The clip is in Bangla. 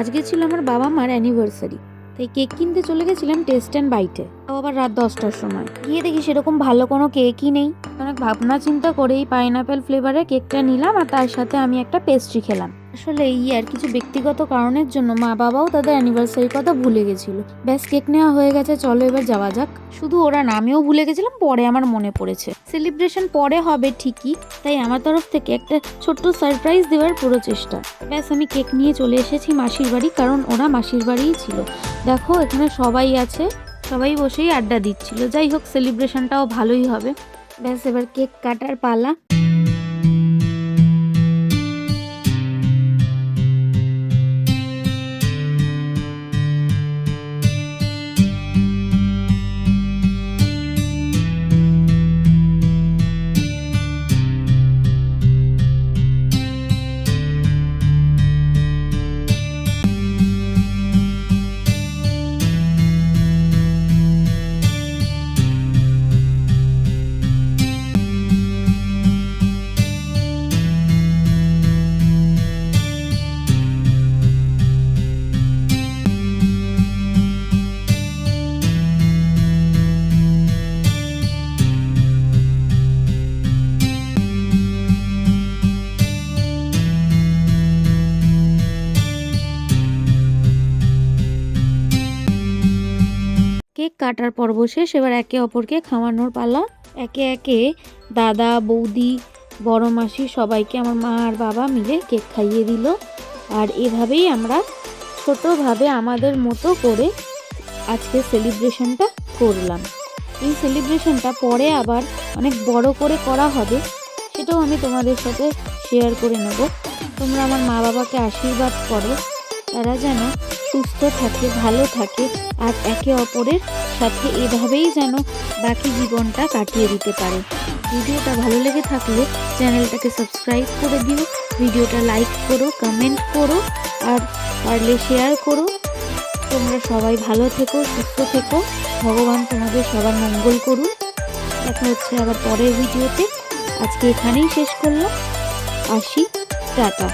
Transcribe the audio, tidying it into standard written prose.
আজকে ছিল আমার বাবা মার অ্যানিভার্সারি, তাই কেক কিনতে চলে গেছিলাম টেস্ট অ্যান্ড বাইটে। তাও আবার রাত 10টার সময় গিয়ে দেখি সেরকম ভালো কোনো কেকই নেই। অনেক ভাবনা চিন্তা করেই পাইনাপেল ফ্লেভারের কেকটা নিলাম, আর তার সাথে আমি একটা পেস্ট্রি খেলাম। আসলে এই আর কিছু ব্যক্তিগত কারণের জন্য মা বাবাও তাদের অ্যানিভার্সারির কথা ভুলে গেছিল। ব্যাস, কেক নেওয়া হয়ে গেছে, চলো এবার যাওয়া যাক। শুধু ওরা না, আমিও ভুলে গেছিলাম, পরে আমার মনে পড়েছে। সেলিব্রেশন পরে হবে ঠিকই, তাই আমার তরফ থেকে একটা ছোট্ট সারপ্রাইজ দেওয়ার পুরো চেষ্টা। ব্যাস, আমি কেক নিয়ে চলে এসেছি মাসির বাড়ি, কারণ ওরা মাসির বাড়িই ছিল। দেখো এখানে সবাই আছে, সবাই বসেই আড্ডা দিচ্ছিল। যাই হোক, সেলিব্রেশনটাও ভালোই হবে। ব্যাস, এবার কেক কাটার পালা। কেক কাটার পর্ব শেষ, এবার একে অপরকে খাওয়ানোর পালা। একে একে দাদা, বৌদি, বড় মাসি সবাইকে আমার মা আর বাবা মিলে কেক খাইয়ে দিল। আর এভাবেই আমরা ছোটোভাবে আমাদের মতো করে আজকে সেলিব্রেশনটা করলাম। এই সেলিব্রেশনটা পরে আবার অনেক বড় করে করা হবে, সেটাও আমি তোমাদের সাথে শেয়ার করে নেব। তোমরা আমার মা বাবাকে আশীর্বাদ করো, তারা যেন সুস্থ থাকে, ভালো থাকে, আর একে অপরের সাথে এভাবেই যেন বাকি জীবনটা কাটিয়ে দিতে পারে। ভিডিওটা ভালো লেগে থাকলে চ্যানেলটাকে সাবস্ক্রাইব করে দিও, ভিডিওটা লাইক করো, কমেন্ট করো, আর পারলে শেয়ার করো। তোমরা সবাই ভালো থেকো, সুস্থ থেকো, ভগবান তোমাদের সবার মঙ্গল করুন। দেখা হচ্ছে আবার পরের ভিডিওতে। আজকে এখানেই শেষ করলাম, আসি, টাটা।